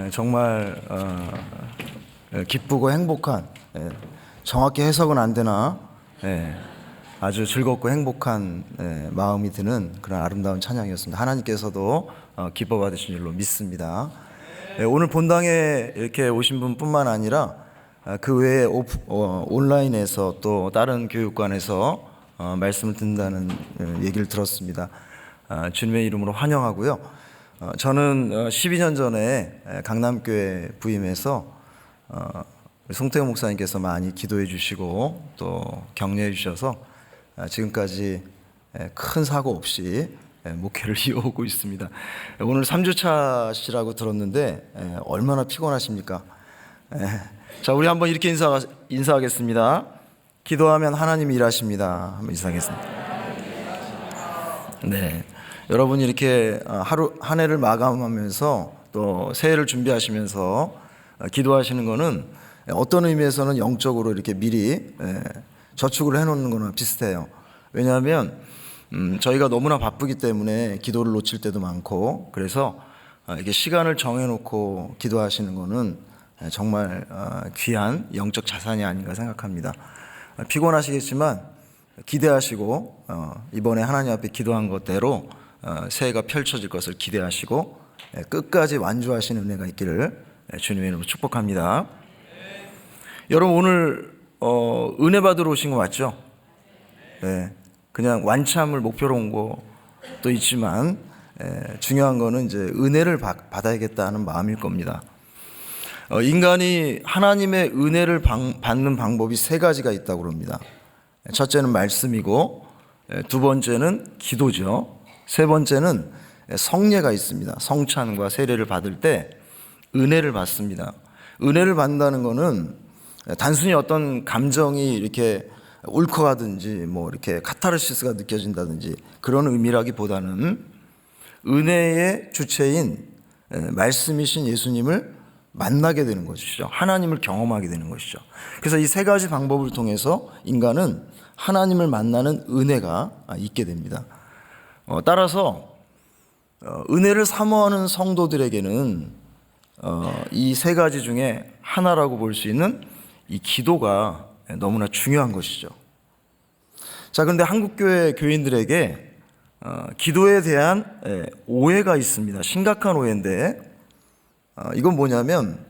정말 기쁘고 행복한, 정확히 해석은 안 되나 아주 즐겁고 행복한 마음이 드는 그런 아름다운 찬양이었습니다. 하나님께서도 기뻐 받으신 줄로 믿습니다. 오늘 본당에 이렇게 오신 분뿐만 아니라 그 외에 온라인에서 또 다른 교육관에서 말씀을 듣는다는 얘기를 들었습니다. 주님의 이름으로 환영하고요. 저는 12년 전에 강남교회 부임해서 송태호 목사님께서 많이 기도해 주시고 또 격려해 주셔서 지금까지 큰 사고 없이 목회를 이어오고 있습니다. 오늘 3주차시라고 들었는데 얼마나 피곤하십니까? 자, 우리 한번 이렇게 인사하겠습니다. 기도하면 하나님이 일하십니다. 한번 인사하겠습니다. 네, 여러분이 이렇게 한 해를 마감하면서 또 새해를 준비하시면서 기도하시는 거는 어떤 의미에서는 영적으로 이렇게 미리 저축을 해놓는 거나 비슷해요. 왜냐하면 저희가 너무나 바쁘기 때문에 기도를 놓칠 때도 많고, 그래서 이게 시간을 정해놓고 기도하시는 거는 정말 귀한 영적 자산이 아닌가 생각합니다. 피곤하시겠지만 기대하시고 이번에 하나님 앞에 기도한 것대로 새해가 펼쳐질 것을 기대하시고 끝까지 완주하시는 은혜가 있기를 주님의 이름으로 축복합니다. 여러분, 오늘 은혜 받으러 오신 거 맞죠? 네, 그냥 완참을 목표로 온 것도 있지만 중요한 거는 이제 은혜를 받아야겠다는 마음일 겁니다. 인간이 하나님의 은혜를 받는 방법이 세 가지가 있다고 합니다. 첫째는 말씀이고, 두 번째는 기도죠. 세 번째는 성례가 있습니다. 성찬과 세례를 받을 때 은혜를 받습니다. 은혜를 받는다는 것은 단순히 어떤 감정이 이렇게 울컥하든지 뭐 이렇게 카타르시스가 느껴진다든지 그런 의미라기보다는 은혜의 주체인 말씀이신 예수님을 만나게 되는 것이죠. 하나님을 경험하게 되는 것이죠. 그래서 이 세 가지 방법을 통해서 인간은 하나님을 만나는 은혜가 있게 됩니다. 따라서 은혜를 사모하는 성도들에게는 이 세 가지 중에 하나라고 볼 수 있는 이 기도가 너무나 중요한 것이죠. 자, 그런데 한국교회 교인들에게 기도에 대한 오해가 있습니다. 심각한 오해인데, 이건 뭐냐면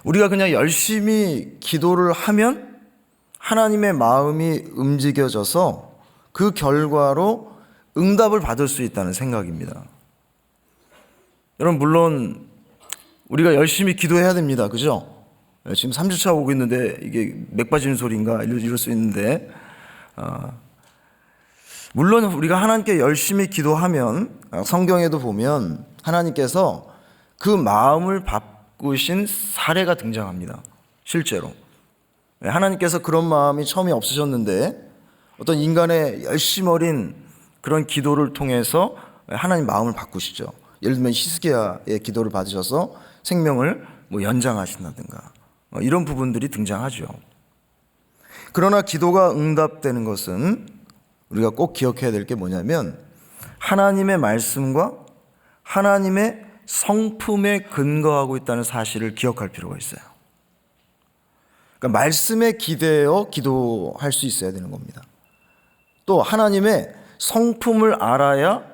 우리가 그냥 열심히 기도를 하면 하나님의 마음이 움직여져서 그 결과로 응답을 받을 수 있다는 생각입니다. 여러분, 물론 우리가 열심히 기도해야 됩니다. 그죠? 지금 3주차 오고 있는데 이게 맥 빠지는 소리인가 이럴 수 있는데, 물론 우리가 하나님께 열심히 기도하면 성경에도 보면 하나님께서 그 마음을 바꾸신 사례가 등장합니다. 실제로 하나님께서 그런 마음이 처음에 없으셨는데 어떤 인간의 열심 어린 그런 기도를 통해서 하나님 마음을 바꾸시죠. 예를 들면 히스기야의 기도를 받으셔서 생명을 연장하신다든가 이런 부분들이 등장하죠. 그러나 기도가 응답되는 것은 우리가 꼭 기억해야 될 게 뭐냐면 하나님의 말씀과 하나님의 성품에 근거하고 있다는 사실을 기억할 필요가 있어요. 그러니까 말씀에 기대어 기도할 수 있어야 되는 겁니다. 또 하나님의 성품을 알아야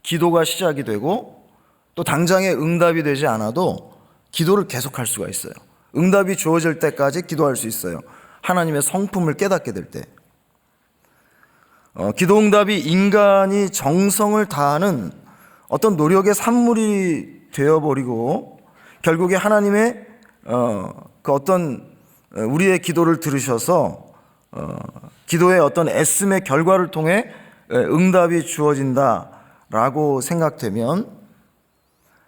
기도가 시작이 되고, 또 당장에 응답이 되지 않아도 기도를 계속할 수가 있어요. 응답이 주어질 때까지 기도할 수 있어요. 하나님의 성품을 깨닫게 될 때. 기도 응답이 인간이 정성을 다하는 어떤 노력의 산물이 되어버리고 결국에 하나님의 그 어떤 우리의 기도를 들으셔서 기도의 어떤 애씀의 결과를 통해 응답이 주어진다라고 생각되면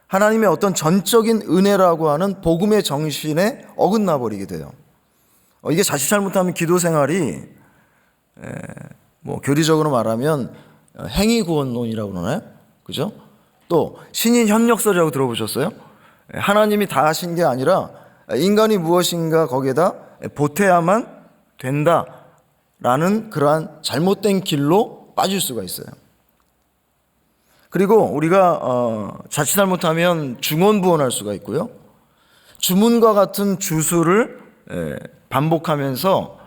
하나님의 어떤 전적인 은혜라고 하는 복음의 정신에 어긋나 버리게 돼요. 이게 자칫 잘못하면 기도 생활이 교리적으로 말하면 행위구원론이라고 그러나요? 그죠? 또 신인 협력설이라고 들어보셨어요? 하나님이 다 하신 게 아니라 인간이 무엇인가 거기에다 보태야만 된다라는 그러한 잘못된 길로 빠질 수가 있어요. 그리고 우리가 자칫 잘못하면 중언부언할 수가 있고요. 주문과 같은 주술을 반복하면서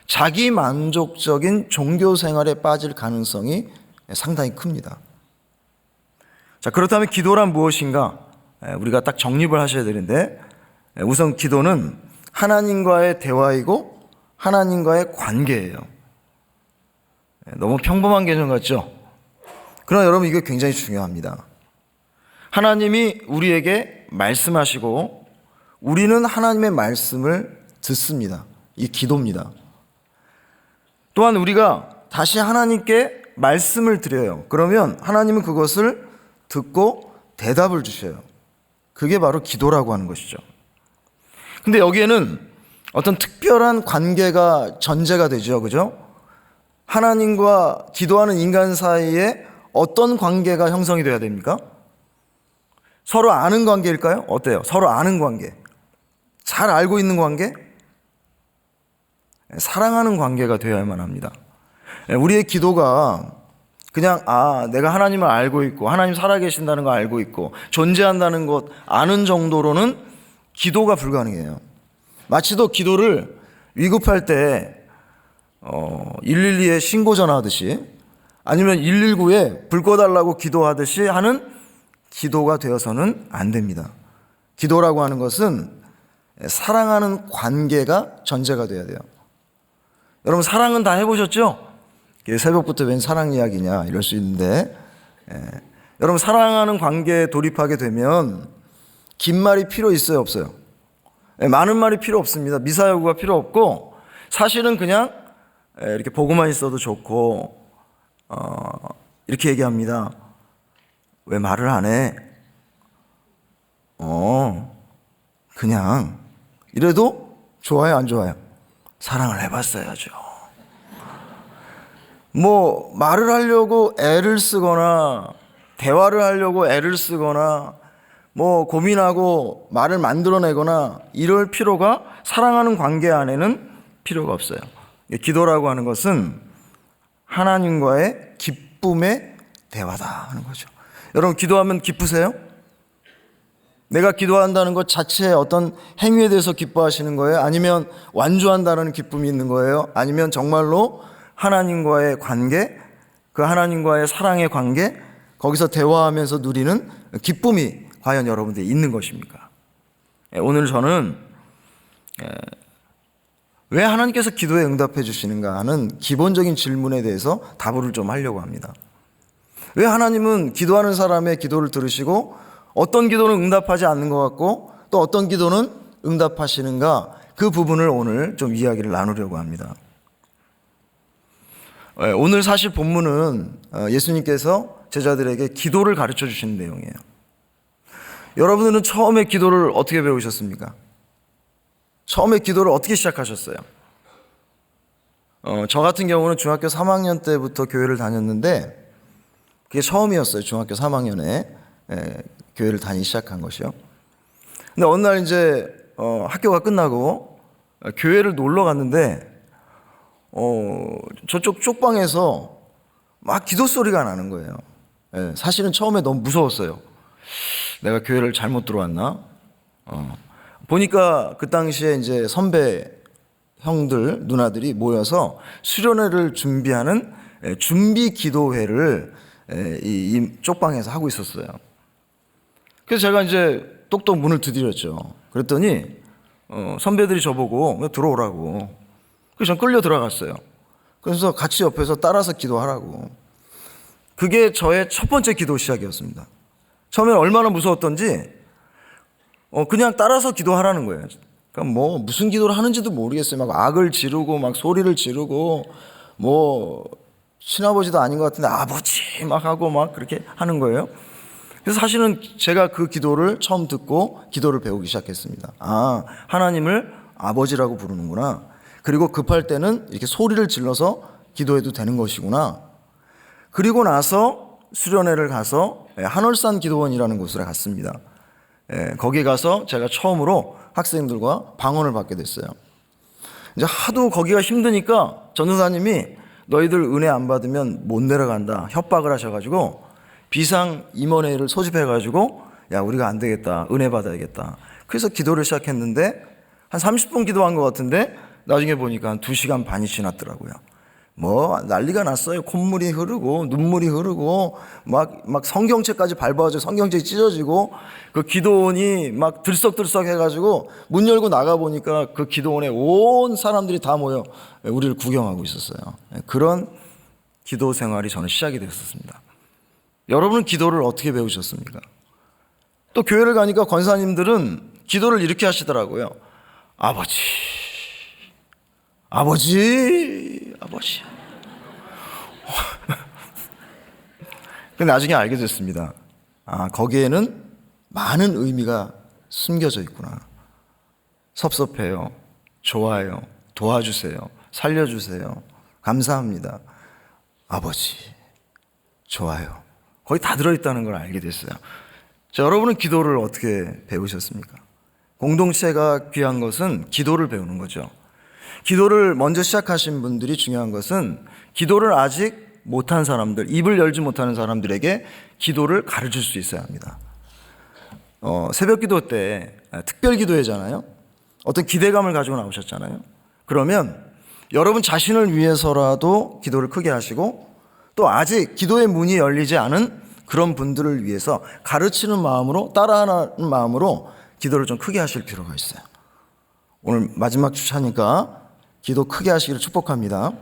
자기 만족적인 종교 생활에 빠질 가능성이 상당히 큽니다. 자, 그렇다면 기도란 무엇인가? 우리가 딱 정립을 하셔야 되는데, 우선 기도는 하나님과의 대화이고 하나님과의 관계예요. 너무 평범한 개념 같죠? 그러나 여러분, 이게 굉장히 중요합니다. 하나님이 우리에게 말씀하시고 우리는 하나님의 말씀을 듣습니다. 이게 기도입니다. 또한 우리가 다시 하나님께 말씀을 드려요. 그러면 하나님은 그것을 듣고 대답을 주셔요. 그게 바로 기도라고 하는 것이죠. 근데 여기에는 어떤 특별한 관계가 전제가 되죠. 그죠? 하나님과 기도하는 인간 사이에 어떤 관계가 형성이 돼야 됩니까? 서로 아는 관계일까요? 어때요? 서로 아는 관계. 잘 알고 있는 관계? 사랑하는 관계가 되어야만 합니다. 우리의 기도가 그냥 내가 하나님을 알고 있고 하나님 살아계신다는 거 알고 있고 존재한다는 것 아는 정도로는 기도가 불가능해요. 마치도 기도를 위급할 때 112에 신고 전화하듯이 아니면 119에 불 꺼달라고 기도하듯이 하는 기도가 되어서는 안 됩니다. 기도라고 하는 것은 사랑하는 관계가 전제가 돼야 돼요. 여러분, 사랑은 다 해보셨죠? 새벽부터 웬 사랑 이야기냐 이럴 수 있는데, 여러분, 사랑하는 관계에 돌입하게 되면 긴 말이 필요 있어요, 없어요? 많은 말이 필요 없습니다. 미사여구가 필요 없고, 사실은 그냥 이렇게 보고만 있어도 좋고, 이렇게 얘기합니다. 왜 말을 안 해? 그냥 이래도 좋아요, 안 좋아요? 사랑을 해봤어야죠. 뭐 말을 하려고 애를 쓰거나 대화를 하려고 애를 쓰거나 뭐 고민하고 말을 만들어내거나 이럴 필요가 사랑하는 관계 안에는 필요가 없어요. 기도라고 하는 것은 하나님과의 기쁨의 대화다 하는 거죠. 여러분, 기도하면 기쁘세요? 내가 기도한다는 것 자체의 어떤 행위에 대해서 기뻐하시는 거예요? 아니면 완주한다는 기쁨이 있는 거예요? 아니면 정말로 하나님과의 관계, 그 하나님과의 사랑의 관계, 거기서 대화하면서 누리는 기쁨이 과연 여러분들이 있는 것입니까? 오늘 저는 왜 하나님께서 기도에 응답해 주시는가 하는 기본적인 질문에 대해서 답을 좀 하려고 합니다. 왜 하나님은 기도하는 사람의 기도를 들으시고 어떤 기도는 응답하지 않는 것 같고 또 어떤 기도는 응답하시는가, 그 부분을 오늘 좀 이야기를 나누려고 합니다. 오늘 사실 본문은 예수님께서 제자들에게 기도를 가르쳐 주시는 내용이에요. 여러분들은 처음에 기도를 어떻게 배우셨습니까? 처음에 기도를 어떻게 시작하셨어요? 저 같은 경우는 중학교 3학년 때부터 교회를 다녔는데 그게 처음이었어요. 중학교 3학년에 교회를 다니기 시작한 것이요. 근데 어느 날 이제 학교가 끝나고 교회를 놀러 갔는데 저쪽 쪽방에서 막 기도 소리가 나는 거예요. 사실은 처음에 너무 무서웠어요. 내가 교회를 잘못 들어왔나? 보니까 그 당시에 이제 선배 형들, 누나들이 모여서 수련회를 준비하는 준비 기도회를 이 쪽방에서 하고 있었어요. 그래서 제가 이제 똑똑 문을 두드렸죠. 그랬더니 선배들이 저보고 들어오라고. 그래서 전 끌려 들어갔어요. 그래서 같이 옆에서 따라서 기도하라고. 그게 저의 첫 번째 기도 시작이었습니다. 처음엔 얼마나 무서웠던지 그냥 따라서 기도하라는 거예요. 그러니까 뭐 무슨 기도를 하는지도 모르겠어요. 막 악을 지르고 막 소리를 지르고 뭐 친아버지도 아닌 것 같은데 아버지 막 하고 막 그렇게 하는 거예요. 그래서 사실은 제가 그 기도를 처음 듣고 기도를 배우기 시작했습니다. 하나님을 아버지라고 부르는구나. 그리고 급할 때는 이렇게 소리를 질러서 기도해도 되는 것이구나. 그리고 나서 수련회를 가서 한월산 기도원이라는 곳으로 갔습니다. 거기 가서 제가 처음으로 학생들과 방언을 받게 됐어요. 이제 하도 거기가 힘드니까 전도사님이 너희들 은혜 안 받으면 못 내려간다 협박을 하셔가지고 비상 임원회의를 소집해가지고 야, 우리가 안 되겠다. 은혜 받아야겠다. 그래서 기도를 시작했는데 한 30분 기도한 것 같은데 나중에 보니까 한 2시간 반이 지났더라고요. 뭐 난리가 났어요. 콧물이 흐르고 눈물이 흐르고 막 성경책까지 밟아가지고 성경책이 찢어지고 그 기도원이 막 들썩들썩 해가지고 문 열고 나가 보니까 그 기도원에 온 사람들이 다 모여 우리를 구경하고 있었어요. 그런 기도 생활이 저는 시작이 됐었습니다. 여러분은 기도를 어떻게 배우셨습니까? 또 교회를 가니까 권사님들은 기도를 이렇게 하시더라고요. 아버지. 근데 나중에 알게 됐습니다. 아, 거기에는 많은 의미가 숨겨져 있구나. 섭섭해요. 좋아요. 도와주세요. 살려주세요. 감사합니다. 아버지. 좋아요. 거기 다 들어있다는 걸 알게 됐어요. 자, 여러분은 기도를 어떻게 배우셨습니까? 공동체가 귀한 것은 기도를 배우는 거죠. 기도를 먼저 시작하신 분들이 중요한 것은 기도를 아직 못한 사람들, 입을 열지 못하는 사람들에게 기도를 가르칠 수 있어야 합니다. 새벽 기도 때 특별 기도회잖아요. 어떤 기대감을 가지고 나오셨잖아요. 그러면 여러분 자신을 위해서라도 기도를 크게 하시고 또 아직 기도의 문이 열리지 않은 그런 분들을 위해서 가르치는 마음으로 따라하는 마음으로 기도를 좀 크게 하실 필요가 있어요. 오늘 마지막 주차니까 기도 크게 하시기를 축복합니다.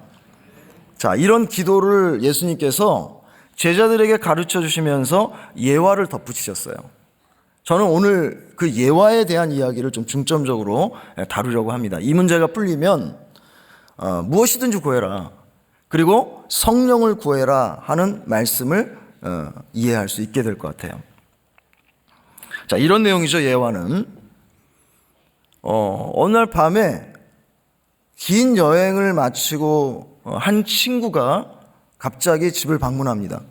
자, 이런 기도를 예수님께서 제자들에게 가르쳐 주시면서 예화를 덧붙이셨어요. 저는 오늘 그 예화에 대한 이야기를 좀 중점적으로 다루려고 합니다. 이 문제가 풀리면 무엇이든지 구해라. 그리고 성령을 구해라 하는 말씀을 이해할 수 있게 될 것 같아요. 자, 이런 내용이죠. 예화는 어느 날 밤에 긴 여행을 마치고 한 친구가 갑자기 집을 방문합니다.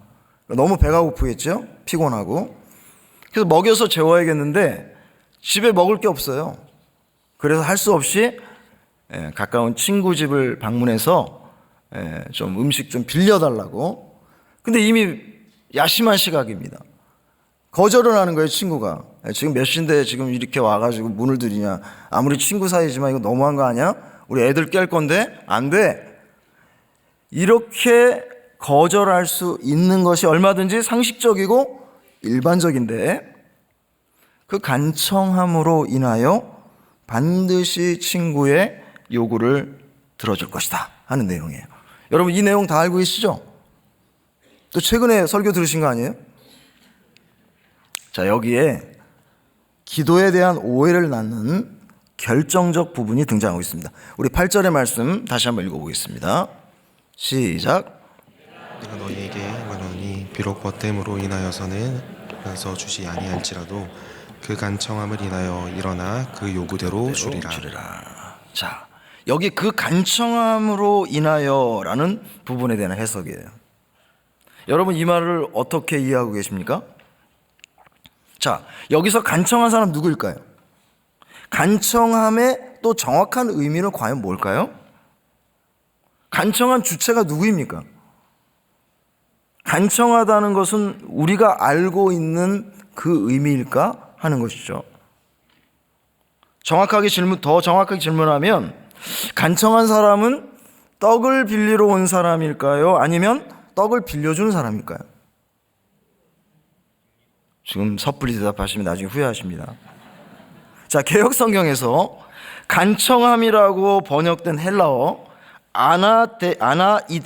너무 배가 고프겠죠? 피곤하고. 그래서 먹여서 재워야겠는데 집에 먹을 게 없어요. 그래서 할 수 없이 가까운 친구 집을 방문해서 좀 음식 좀 빌려달라고. 근데 이미 야심한 시각입니다. 거절을 하는 거예요, 친구가. 지금 몇 시인데 지금 이렇게 와가지고 문을 들이냐. 아무리 친구 사이지만 이거 너무한 거 아니야? 우리 애들 깰 건데 안 돼. 이렇게 거절할 수 있는 것이 얼마든지 상식적이고 일반적인데 그 간청함으로 인하여 반드시 친구의 요구를 들어줄 것이다 하는 내용이에요. 여러분 이 내용 다 알고 계시죠? 또 최근에 설교 들으신 거 아니에요? 자, 여기에 기도에 대한 오해를 낳는 결정적 부분이 등장하고 있습니다. 우리 8절의 말씀 다시 한번 읽어보겠습니다. 시작. 내가 너희에게 말하노니 비록 벗됨으로 인하여서는 면서 주지 아니할지라도 그 간청함을 인하여 일어나 그 요구대로 주리라. 자, 여기 그 간청함으로 인하여라는 부분에 대한 해석이에요. 여러분 이 말을 어떻게 이해하고 계십니까? 자, 여기서 간청한 사람 누구일까요? 간청함의 또 정확한 의미는 과연 뭘까요? 간청한 주체가 누구입니까? 간청하다는 것은 우리가 알고 있는 그 의미일까 하는 것이죠. 더 정확하게 질문하면 간청한 사람은 떡을 빌리러 온 사람일까요? 아니면 떡을 빌려주는 사람일까요? 지금 섣불리 대답하시면 나중에 후회하십니다. 자, 개역 성경에서 간청함이라고 번역된 헬라어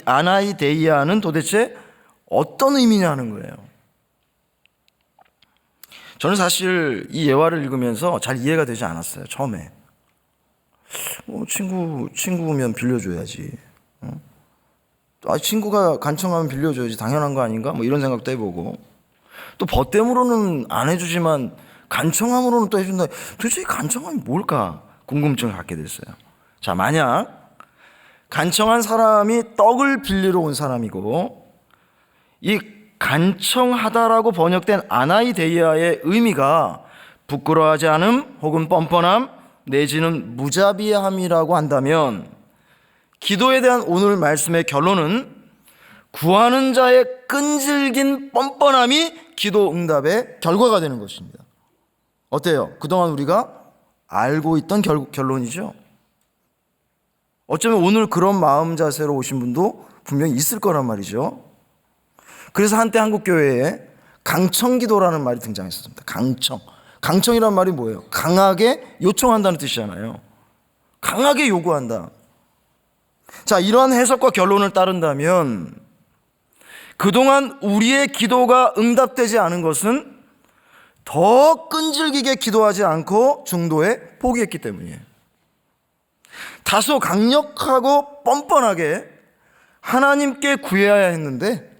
아나이데이아는 도대체 어떤 의미냐는 거예요. 저는 사실 이 예화를 읽으면서 잘 이해가 되지 않았어요. 처음에 친구면 빌려줘야지. 친구가 간청하면 빌려줘야지 당연한 거 아닌가? 뭐 이런 생각도 해보고 또 벗됨으로는 안 해주지만 간청함으로는 또 해준다. 도대체 이 간청함이 뭘까? 궁금증을 갖게 됐어요. 자, 만약 간청한 사람이 떡을 빌리러 온 사람이고 이 간청하다라고 번역된 아나이데이아의 의미가 부끄러워하지 않음 혹은 뻔뻔함 내지는 무자비함이라고 한다면 기도에 대한 오늘 말씀의 결론은 구하는 자의 끈질긴 뻔뻔함이 기도 응답의 결과가 되는 것입니다. 어때요? 그동안 우리가 알고 있던 결론이죠. 어쩌면 오늘 그런 마음 자세로 오신 분도 분명히 있을 거란 말이죠. 그래서 한때 한국교회에 강청기도라는 말이 등장했었습니다. 강청이란 말이 뭐예요? 강하게 요청한다는 뜻이잖아요. 강하게 요구한다. 자, 이러한 해석과 결론을 따른다면 그동안 우리의 기도가 응답되지 않은 것은 더 끈질기게 기도하지 않고 중도에 포기했기 때문이에요. 다소 강력하고 뻔뻔하게 하나님께 구해야 했는데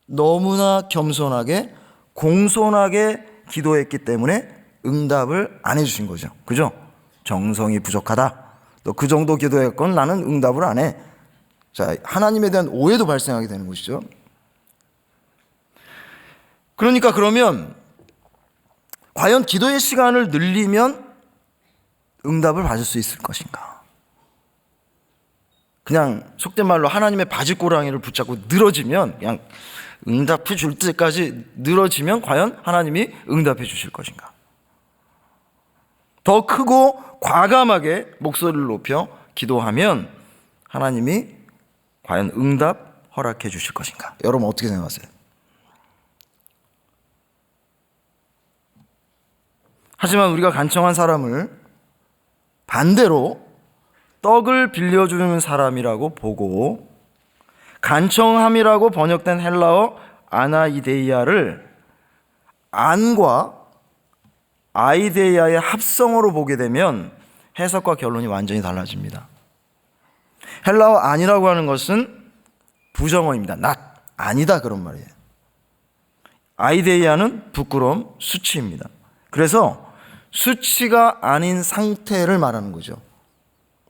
너무나 겸손하게 공손하게 기도했기 때문에 응답을 안 해주신 거죠. 그죠? 정성이 부족하다. 너 그 정도 기도했건 나는 응답을 안 해. 자, 하나님에 대한 오해도 발생하게 되는 것이죠. 그러니까 그러면 과연 기도의 시간을 늘리면 응답을 받을 수 있을 것인가? 그냥 속된 말로 하나님의 바지꼬랑이를 붙잡고 늘어지면, 그냥 응답해 줄 때까지 늘어지면 과연 하나님이 응답해 주실 것인가? 더 크고 과감하게 목소리를 높여 기도하면 하나님이 과연 응답 허락해 주실 것인가? 여러분 어떻게 생각하세요? 하지만 우리가 간청한 사람을 반대로 떡을 빌려주는 사람이라고 보고 간청함이라고 번역된 헬라어 아나이데이아를 안과 아이데이아의 합성어로 보게 되면 해석과 결론이 완전히 달라집니다. 헬라어 아니라고 하는 것은 부정어입니다. not, 아니다 그런 말이에요. 아이데이아는 부끄러움, 수치입니다. 그래서 수치가 아닌 상태를 말하는 거죠.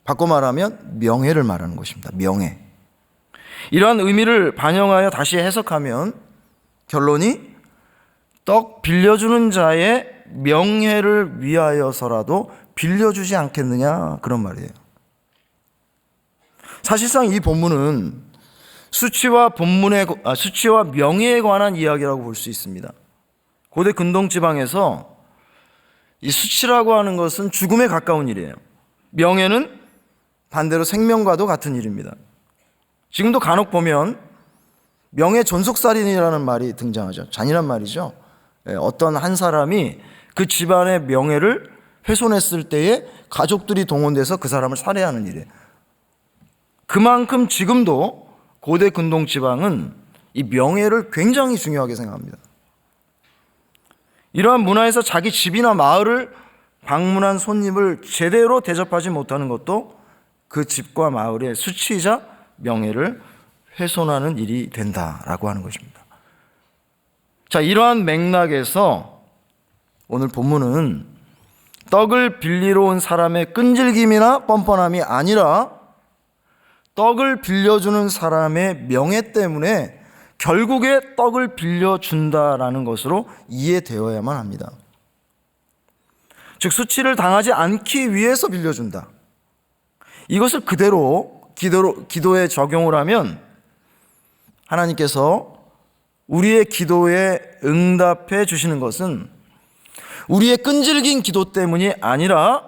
바꿔 말하면 명예를 말하는 것입니다. 명예. 이러한 의미를 반영하여 다시 해석하면 결론이 떡 빌려주는 자의 명예를 위하여서라도 빌려주지 않겠느냐 그런 말이에요. 사실상 이 본문은 수치와 명예에 관한 이야기라고 볼 수 있습니다. 고대 근동 지방에서 이 수치라고 하는 것은 죽음에 가까운 일이에요. 명예는 반대로 생명과도 같은 일입니다. 지금도 간혹 보면 명예 존속살인이라는 말이 등장하죠. 잔인한 말이죠. 어떤 한 사람이 그 집안의 명예를 훼손했을 때에 가족들이 동원돼서 그 사람을 살해하는 일이에요. 그만큼 지금도 고대 근동 지방은 이 명예를 굉장히 중요하게 생각합니다. 이러한 문화에서 자기 집이나 마을을 방문한 손님을 제대로 대접하지 못하는 것도 그 집과 마을의 수치이자 명예를 훼손하는 일이 된다라고 하는 것입니다. 자, 이러한 맥락에서 오늘 본문은 떡을 빌리러 온 사람의 끈질김이나 뻔뻔함이 아니라 떡을 빌려주는 사람의 명예 때문에 결국에 떡을 빌려준다라는 것으로 이해되어야만 합니다. 즉 수치를 당하지 않기 위해서 빌려준다. 이것을 그대로 기도에 적용을 하면 하나님께서 우리의 기도에 응답해 주시는 것은 우리의 끈질긴 기도 때문이 아니라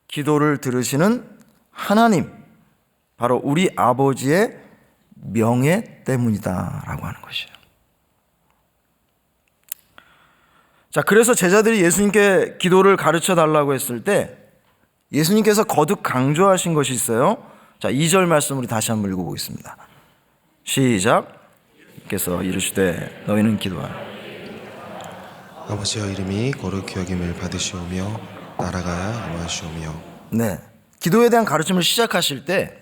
기도를 들으시는 하나님, 바로 우리 아버지의 명예 때문이다라고 하는 것이에요. 자, 그래서 제자들이 예수님께 기도를 가르쳐 달라고 했을 때 예수님께서 거듭 강조하신 것이 있어요. 자, 2절 말씀 우리 다시 한번 읽어보겠습니다. 시작. 께서 이르시되 너희는 기도하라. 아버지여 이름이 거룩히 여김을 받으시오며 나라가 임하시오며. 네, 기도에 대한 가르침을 시작하실 때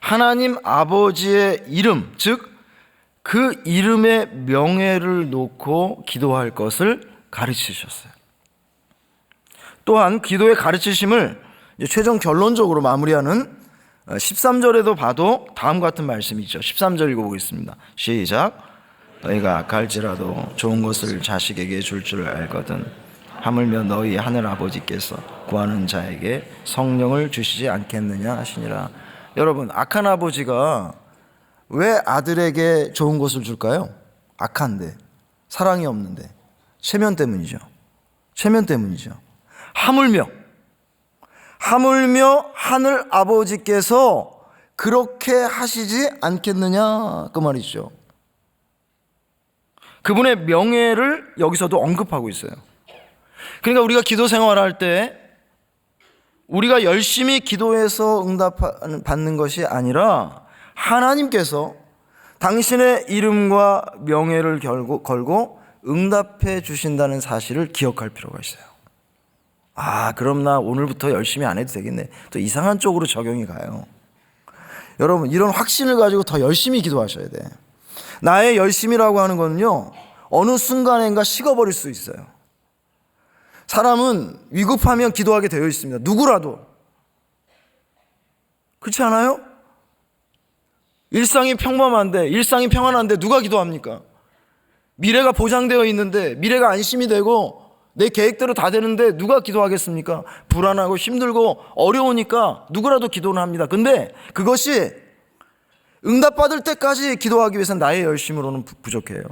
하나님 아버지의 이름, 즉 그 이름의 명예를 놓고 기도할 것을 가르치셨어요. 또한 기도의 가르치심을 최종 결론적으로 마무리하는 13절에도 봐도 다음과 같은 말씀이 있죠. 13절 읽어보겠습니다. 시작. 너희가 악할지라도 좋은 것을 자식에게 줄 줄 알거든 하물며 너희 하늘 아버지께서 구하는 자에게 성령을 주시지 않겠느냐 하시니라. 여러분, 악한 아버지가 왜 아들에게 좋은 것을 줄까요? 악한데, 사랑이 없는데. 체면 때문이죠. 체면 때문이죠. 하물며 하늘 아버지께서 그렇게 하시지 않겠느냐 그 말이죠. 그분의 명예를 여기서도 언급하고 있어요. 그러니까 우리가 기도 생활할 때 우리가 열심히 기도해서 응답받는 것이 아니라 하나님께서 당신의 이름과 명예를 걸고 응답해 주신다는 사실을 기억할 필요가 있어요. 아, 그럼 나 오늘부터 열심히 안 해도 되겠네. 또 이상한 쪽으로 적용이 가요. 여러분, 이런 확신을 가지고 더 열심히 기도하셔야 돼. 나의 열심이라고 하는 거는요, 어느 순간인가 식어버릴 수 있어요. 사람은 위급하면 기도하게 되어 있습니다. 누구라도. 그렇지 않아요? 일상이 평범한데, 일상이 평안한데 누가 기도합니까? 미래가 보장되어 있는데, 미래가 안심이 되고 내 계획대로 다 되는데 누가 기도하겠습니까? 불안하고 힘들고 어려우니까 누구라도 기도는 합니다. 근데 그것이 응답받을 때까지 기도하기 위해서는 나의 열심으로는 부족해요.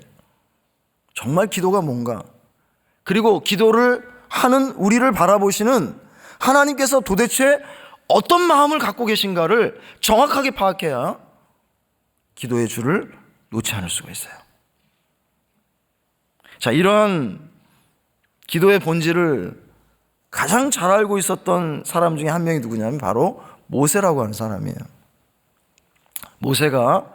정말 기도가 뭔가, 그리고 기도를 하는 우리를 바라보시는 하나님께서 도대체 어떤 마음을 갖고 계신가를 정확하게 파악해야 기도의 줄을 놓지 않을 수가 있어요. 자, 이러한 기도의 본질을 가장 잘 알고 있었던 사람 중에 한 명이 누구냐면 바로 모세라고 하는 사람이에요. 모세가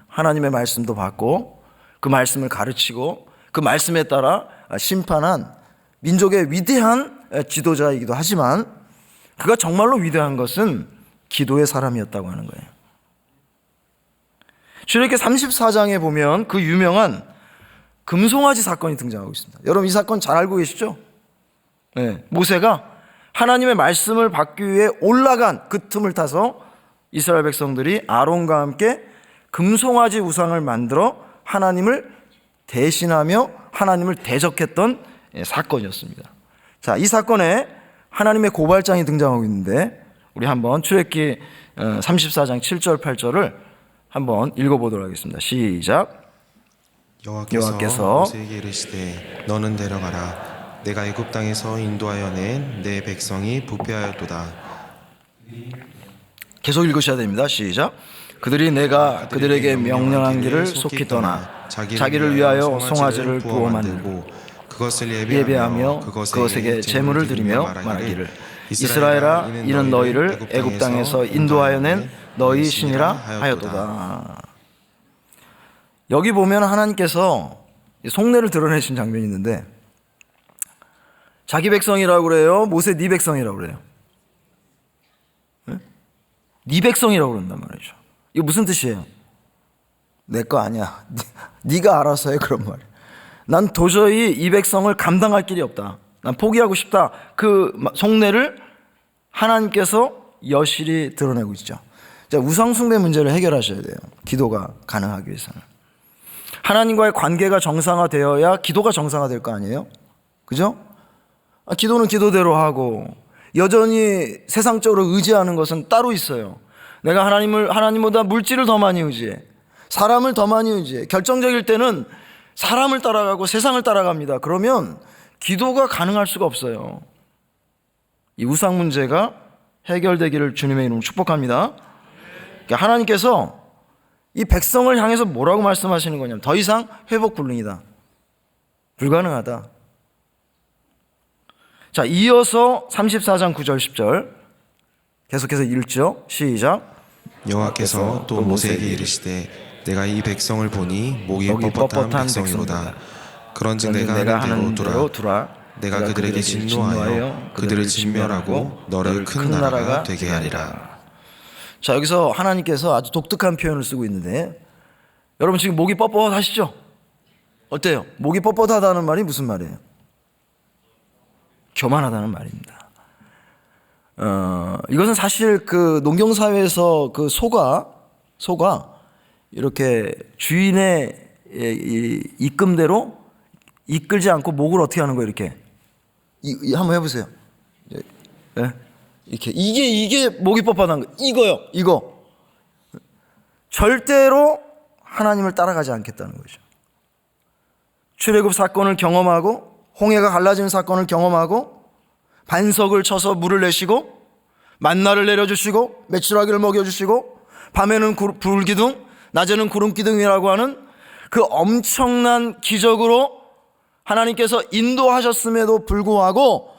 하나님의 말씀도 받고 그 말씀을 가르치고 그 말씀에 따라 심판한 민족의 위대한 지도자이기도 하지만 그가 정말로 위대한 것은 기도의 사람이었다고 하는 거예요. 출애굽기 34장에 보면 그 유명한 금송아지 사건이 등장하고 있습니다. 여러분, 이 사건 잘 알고 계시죠? 네. 모세가 하나님의 말씀을 받기 위해 올라간 그 틈을 타서 이스라엘 백성들이 아론과 함께 금송아지 우상을 만들어 하나님을 대신하며 하나님을 대적했던 사건이었습니다. 자, 이 사건에 하나님의 고발장이 등장하고 있는데 우리 한번 출애굽기 34장 7절 8절을 한번 읽어보도록 하겠습니다. 시작. 여호와께서 모세에게 이르시되 너는 데려가라. 내가 애굽 땅에서 인도하여 낸 내 백성이 부패하였도다. 계속 읽으셔야 됩니다. 시작. 그들이 내가 그들에게 명령한 길을 속히 떠나 자기를 위하여 송아지를 구워 만들고 그것을 예배하며 그것에게 제물을 드리며 말하기를 이스라엘아, 이는 너희를 애굽 땅에서 인도하여 낸 너희 신이라 하였도다. 여기 보면 하나님께서 속내를 드러내신 장면이 있는데 자기 백성이라고 그래요? 모세 네 백성이라고 그래요? 네 백성이라고 그런단 말이죠. 이거 무슨 뜻이에요? 내 거 아니야. 네가 알아서 해. 그런 말이에요. 난 도저히 이 백성을 감당할 길이 없다. 난 포기하고 싶다. 그 속내를 하나님께서 여실히 드러내고 있죠. 자, 우상숭배 문제를 해결하셔야 돼요. 기도가 가능하기 위해서는. 하나님과의 관계가 정상화되어야 기도가 정상화될 거 아니에요? 그죠? 기도는 기도대로 하고 여전히 세상적으로 의지하는 것은 따로 있어요. 내가 하나님보다 물질을 더 많이 의지해. 사람을 더 많이 의지해. 결정적일 때는 사람을 따라가고 세상을 따라갑니다. 그러면 기도가 가능할 수가 없어요. 이 우상 문제가 해결되기를 주님의 이름으로 축복합니다. 그러니까 하나님께서 이 백성을 향해서 뭐라고 말씀하시는 거냐면 더 이상 회복 불능이다. 불가능하다. 자, 이어서 34장 9절 10절 계속해서 읽죠. 시작. 여호와께서 또 모세에게 이르시되 내가 이 백성을 보니 목이 뻣뻣한 백성이로다. 그런즉 내가 하는 대로 두라. 내가 그들에게 진노하여 그들을 진멸하고 너를 큰 나라가 되게 하리라. 자, 여기서 하나님께서 아주 독특한 표현을 쓰고 있는데 여러분 지금 목이 뻣뻣하시죠? 어때요? 목이 뻣뻣하다는 말이 무슨 말이에요? 교만하다는 말입니다. 이것은 사실 그 농경사회에서 그 소가 이렇게 주인의 이끔대로 이끌지 않고 목을 어떻게 하는 거예요? 이렇게 한번 해보세요. 네? 이게 목이 뻣뻣한 거 이거요. 이거 절대로 하나님을 따라가지 않겠다는 거죠. 출애굽 사건을 경험하고 홍해가 갈라지는 사건을 경험하고 반석을 쳐서 물을 내시고 만나를 내려주시고 메추라기를 먹여주시고 밤에는 불기둥 낮에는 구름기둥이라고 하는 그 엄청난 기적으로 하나님께서 인도하셨음에도 불구하고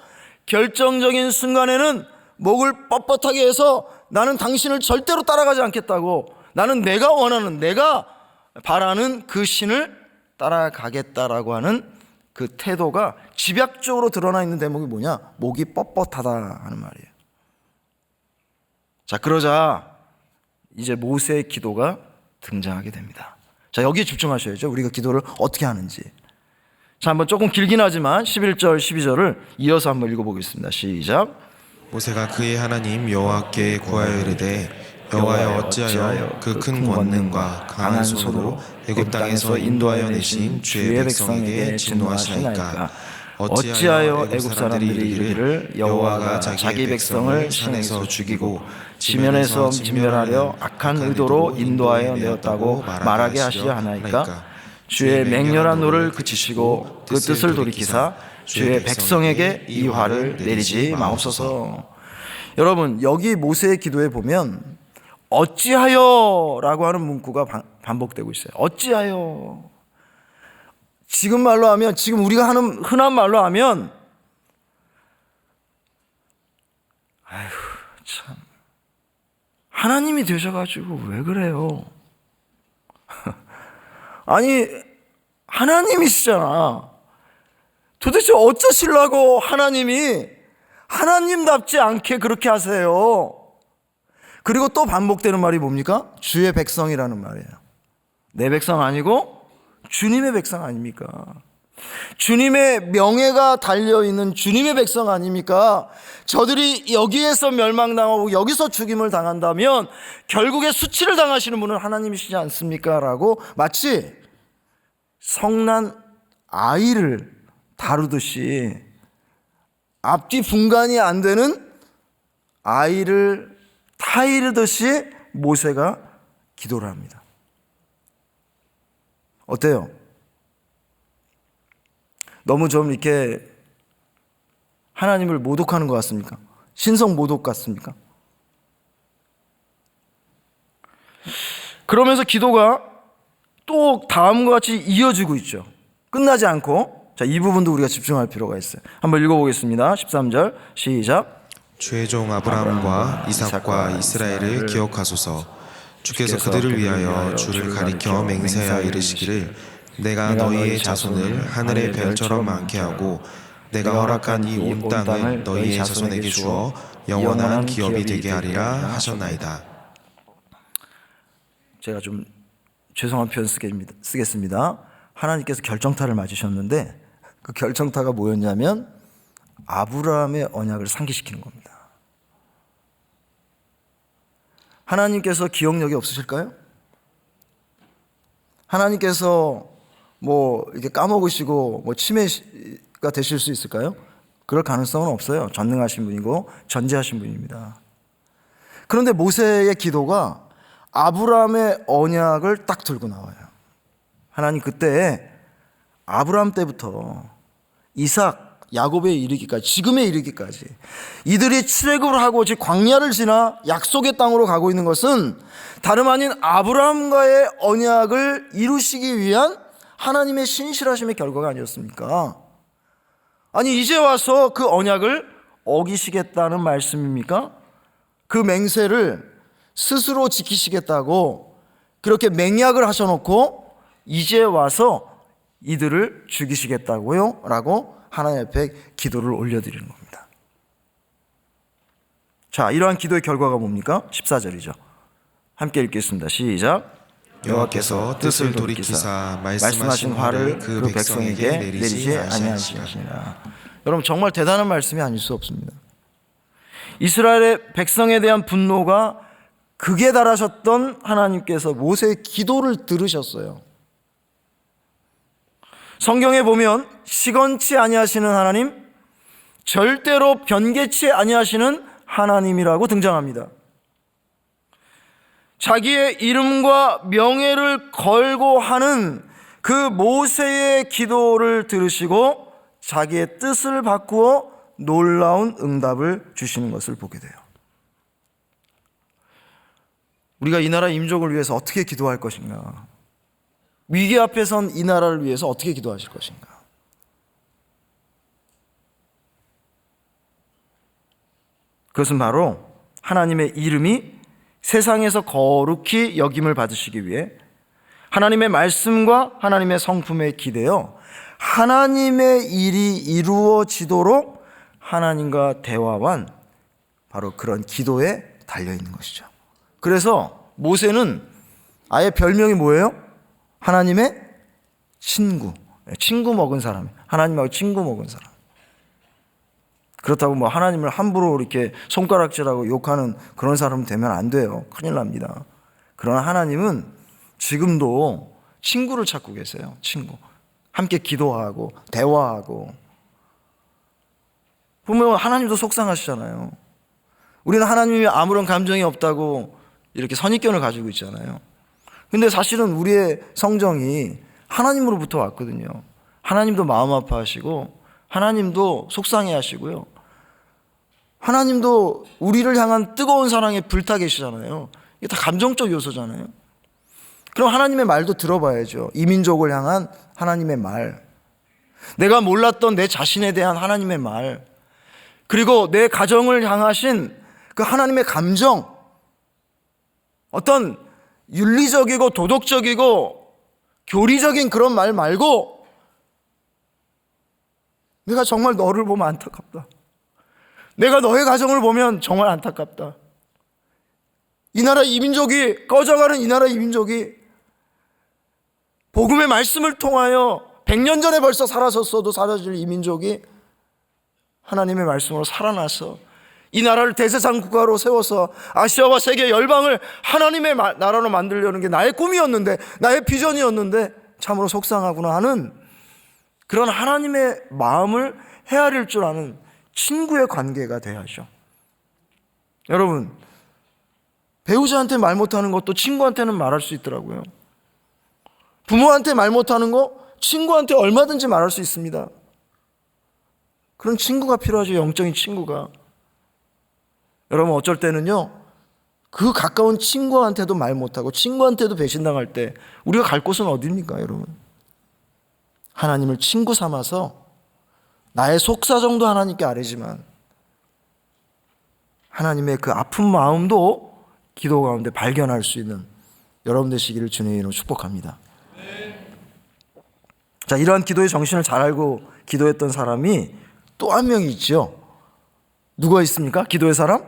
결정적인 순간에는 목을 뻣뻣하게 해서 나는 당신을 절대로 따라가지 않겠다고, 나는 내가 원하는, 내가 바라는 그 신을 따라가겠다라고 하는 그 태도가 집약적으로 드러나 있는 대목이 뭐냐? 목이 뻣뻣하다 하는 말이에요. 자, 그러자 이제 모세의 기도가 등장하게 됩니다. 자, 여기에 집중하셔야죠. 우리가 기도를 어떻게 하는지. 자, 한번 조금 길긴 하지만 11절 12절을 이어서 한번 읽어보겠습니다. 시작. 모세가 그의 하나님 여호와께 구하여 이르되 여호와여 어찌하여 그 큰 권능과 강한 손으로 애굽 땅에서 인도하여 내신 주의 백성에게 진노하시나이까. 어찌하여 애굽 사람들이 이르기를 여호와가 자기 백성을 산에서 죽이고 지면에서 진멸하려 악한 의도로 인도하여 내었다고 말하게 하시려 하나이까. 주의 맹렬한 노를 그치시고 그 뜻을 돌이키사 주의 백성에게 이 화를 내리지 마옵소서. 여러분, 여기 모세의 기도에 보면 어찌하여 라고 하는 문구가 반복되고 있어요. 어찌하여. 지금 말로 하면, 지금 우리가 하는 흔한 말로 하면, 아휴 참, 하나님이 되셔가지고 왜 그래요? 아니, 하나님이시잖아. 도대체 어쩌시려고 하나님이 하나님답지 않게 그렇게 하세요? 그리고 또 반복되는 말이 뭡니까? 주의 백성이라는 말이에요. 내 백성 아니고 주님의 백성 아닙니까? 주님의 명예가 달려있는 주님의 백성 아닙니까? 저들이 여기에서 멸망당하고 여기서 죽임을 당한다면 결국에 수치를 당하시는 분은 하나님이시지 않습니까? 라고 마치 성난 아이를 다루듯이 앞뒤 분간이 안 되는 아이를 타이르듯이 모세가 기도를 합니다. 어때요? 너무 좀 이렇게 하나님을 모독하는 것 같습니까? 신성 모독 같습니까? 그러면서 기도가 또 다음과 같이 이어지고 있죠. 끝나지 않고. 자, 이 부분도 우리가 집중할 필요가 있어요. 한번 읽어보겠습니다. 13절 시작. 주의 종 아브라함과 이삭과 이스라엘을 기억하소서. 주께서 그들을 위하여 주를 가리켜 맹세하여 이르시기를 내가 너희의 자손을 하늘의 별처럼 많게 하고 내가 허락한 이 온 땅을 너희의 자손에게 주어 영원한 기업이 되게 하리라 하셨나이다. 제가 좀 죄송한 표현 쓰겠습니다. 하나님께서 결정타를 맞으셨는데 그 결정타가 뭐였냐면 아브라함의 언약을 상기시키는 겁니다. 하나님께서 기억력이 없으실까요? 하나님께서 뭐 이렇게 까먹으시고 뭐 치매가 되실 수 있을까요? 그럴 가능성은 없어요. 전능하신 분이고 전지하신 분입니다. 그런데 모세의 기도가 아브라함의 언약을 딱 들고 나와요. 하나님 그때 아브라함 때부터 이삭, 야곱에 이르기까지, 지금에 이르기까지 이들이 출애굽을 하고 즉 광야를 지나 약속의 땅으로 가고 있는 것은 다름 아닌 아브라함과의 언약을 이루시기 위한 하나님의 신실하심의 결과가 아니었습니까? 아니 이제 와서 그 언약을 어기시겠다는 말씀입니까? 그 맹세를 스스로 지키시겠다고 그렇게 맹약을 하셔놓고 이제 와서 이들을 죽이시겠다고요? 라고 하나님 앞에 기도를 올려드리는 겁니다. 자, 이러한 기도의 결과가 뭡니까? 14절이죠. 함께 읽겠습니다. 시작. 여호와께서 뜻을 돌이키사 말씀하신 화를 그 백성에게 내리지 아니하시니라. 여러분 정말 대단한 말씀이 아닐 수 없습니다. 이스라엘의 백성에 대한 분노가 극에 달하셨던 하나님께서 모세의 기도를 들으셨어요. 성경에 보면 시건치 아니하시는 하나님, 절대로 변개치 아니하시는 하나님이라고 등장합니다. 자기의 이름과 명예를 걸고 하는 그 모세의 기도를 들으시고 자기의 뜻을 바꾸어 놀라운 응답을 주시는 것을 보게 돼요. 우리가 이 나라 민족을 위해서 어떻게 기도할 것인가? 위기 앞에 선 이 나라를 위해서 어떻게 기도하실 것인가? 그것은 바로 하나님의 이름이 세상에서 거룩히 여김을 받으시기 위해 하나님의 말씀과 하나님의 성품에 기대어 하나님의 일이 이루어지도록 하나님과 대화한 바로 그런 기도에 달려있는 것이죠. 그래서 모세는 아예 별명이 뭐예요? 하나님의 친구. 친구 먹은 사람. 하나님하고 친구 먹은 사람. 그렇다고 뭐 하나님을 함부로 이렇게 손가락질하고 욕하는 그런 사람 되면 안 돼요. 큰일 납니다. 그러나 하나님은 지금도 친구를 찾고 계세요. 친구. 함께 기도하고 대화하고. 보면 하나님도 속상하시잖아요. 우리는 하나님이 아무런 감정이 없다고 이렇게 선입견을 가지고 있잖아요. 근데 사실은 우리의 성정이 하나님으로부터 왔거든요. 하나님도 마음 아파하시고 하나님도 속상해 하시고요. 하나님도 우리를 향한 뜨거운 사랑에 불타 계시잖아요. 이게 다 감정적 요소잖아요. 그럼 하나님의 말도 들어봐야죠. 이민족을 향한 하나님의 말, 내가 몰랐던 내 자신에 대한 하나님의 말, 그리고 내 가정을 향하신 그 하나님의 감정, 어떤 윤리적이고 도덕적이고 교리적인 그런 말 말고 내가 정말 너를 보면 안타깝다. 내가 너의 가정을 보면 정말 안타깝다. 이 나라 이민족이 꺼져가는 이 나라 이민족이 복음의 말씀을 통하여 100년 전에 벌써 사라졌어도 사라질 이민족이 하나님의 말씀으로 살아나서 이 나라를 대세상 국가로 세워서 아시아와 세계 열방을 하나님의 나라로 만들려는 게 나의 꿈이었는데, 나의 비전이었는데 참으로 속상하구나 하는 그런 하나님의 마음을 헤아릴 줄 아는 친구의 관계가 돼야죠. 여러분, 배우자한테 말 못하는 것도 친구한테는 말할 수 있더라고요. 부모한테 말 못하는 거 친구한테 얼마든지 말할 수 있습니다. 그런 친구가 필요하죠. 영적인 친구가. 여러분, 어쩔 때는요, 그 가까운 친구한테도 말 못하고 친구한테도 배신당할 때 우리가 갈 곳은 어디입니까, 여러분? 하나님을 친구 삼아서 나의 속사정도 하나님께 아뢰지만 하나님의 그 아픈 마음도 기도 가운데 발견할 수 있는 여러분 되시기를 주님의 이름으로 축복합니다. 자, 이러한 기도의 정신을 잘 알고 기도했던 사람이 또 한 명이 있죠. 누가 있습니까? 기도의 사람?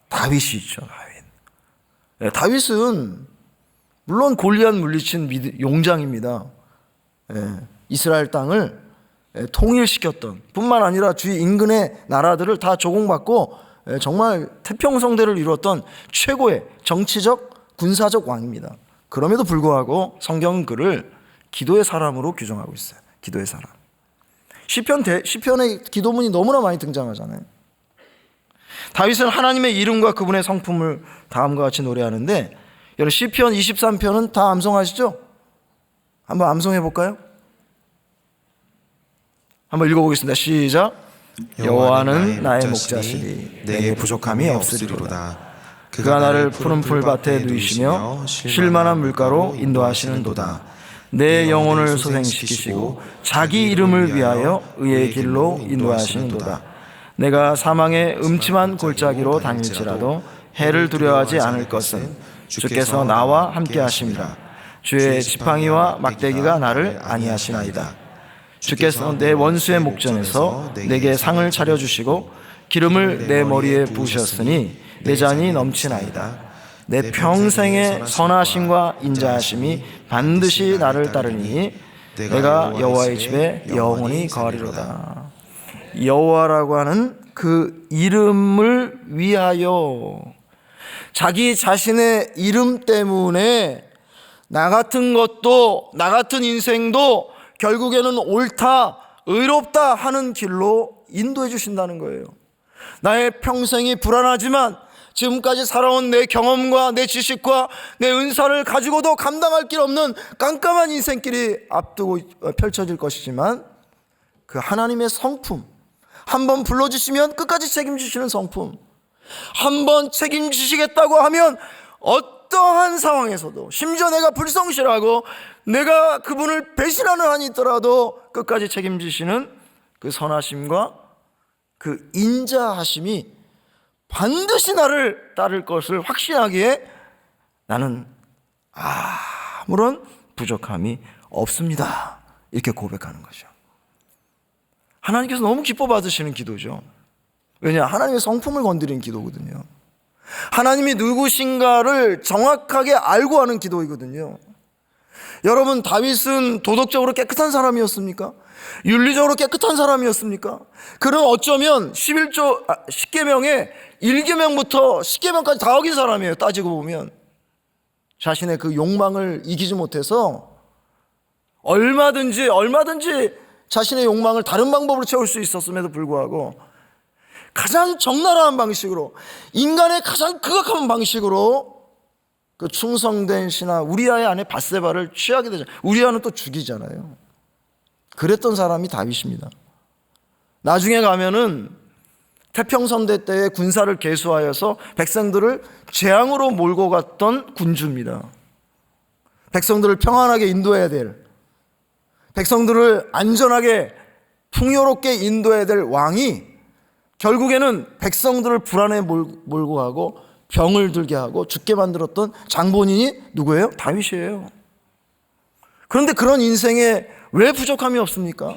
다윗이 있죠. 다윗. 다윗은 물론 골리앗 물리친 용장입니다. 이스라엘 땅을 통일시켰던 뿐만 아니라 주위 인근의 나라들을 다 조공받고 정말 태평성대를 이루었던 최고의 정치적 군사적 왕입니다. 그럼에도 불구하고 성경은 그를 기도의 사람으로 규정하고 있어요. 기도의 사람. 시편의 기도문이 너무나 많이 등장하잖아요. 다윗은 하나님의 이름과 그분의 성품을 다음과 같이 노래하는데, 여러분 시편 23편은 다 암송하시죠? 한번 암송해 볼까요? 한번 읽어보겠습니다. 시작. 여호와는 나의 목자시니 내게 부족함이 없으리로다. 그가 나를 푸른 풀밭에 누이시며 쉴만한 물가로 인도하시는도다. 내 영혼을 소생시키시고 자기 이름을 위하여 의의 길로 인도하시는도다. 내가 사망의 음침한 골짜기로 다닐지라도 해를 두려워하지 않을 것은 주께서 나와 함께 하심이라. 주의 지팡이와 막대기가 나를 안위하시나이다. 주께서 내 원수의 목전에서 내게 상을 차려주시고 기름을 내 머리에 부으셨으니 내 잔이 넘치나이다. 내 평생의 선하심과 인자하심이 반드시 나를 따르니 내가 여호와의 집에 영원히 거하리로다. 여호와라고 하는 그 이름을 위하여, 자기 자신의 이름 때문에 나 같은 것도, 나 같은 인생도 결국에는 옳다, 의롭다 하는 길로 인도해 주신다는 거예요. 나의 평생이 불안하지만 지금까지 살아온 내 경험과 내 지식과 내 은사를 가지고도 감당할 길 없는 깜깜한 인생길이 앞두고 펼쳐질 것이지만 그 하나님의 성품, 한번 불러주시면 끝까지 책임지시는 성품, 한번 책임지시겠다고 하면 어떠한 상황에서도, 심지어 내가 불성실하고 내가 그분을 배신하는 한이 있더라도 끝까지 책임지시는 그 선하심과 그 인자하심이 반드시 나를 따를 것을 확신하기에 나는 아무런 부족함이 없습니다. 이렇게 고백하는 거죠. 하나님께서 너무 기뻐 받으시는 기도죠. 왜냐? 하나님의 성품을 건드리는 기도거든요. 하나님이 누구신가를 정확하게 알고 하는 기도이거든요. 여러분, 다윗은 도덕적으로 깨끗한 사람이었습니까? 윤리적으로 깨끗한 사람이었습니까? 그는 어쩌면 10계명의 1계명부터 10계명까지 다 어긴 사람이에요. 따지고 보면 자신의 그 욕망을 이기지 못해서 얼마든지 자신의 욕망을 다른 방법으로 채울 수 있었음에도 불구하고 가장 적나라한 방식으로, 인간의 가장 극악한 방식으로 그 충성된 신하 우리아의 아내 밧세바를 취하게 되죠. 우리아는 또 죽이잖아요. 그랬던 사람이 다윗입니다. 나중에 가면은 태평선대 때에 군사를 계수하여서 백성들을 재앙으로 몰고 갔던 군주입니다. 백성들을 평안하게 인도해야 될, 백성들을 안전하게 풍요롭게 인도해야 될 왕이 결국에는 백성들을 불안에 몰고 가고 병을 들게 하고 죽게 만들었던 장본인이 누구예요? 다윗이에요. 그런데 그런 인생에 왜 부족함이 없습니까?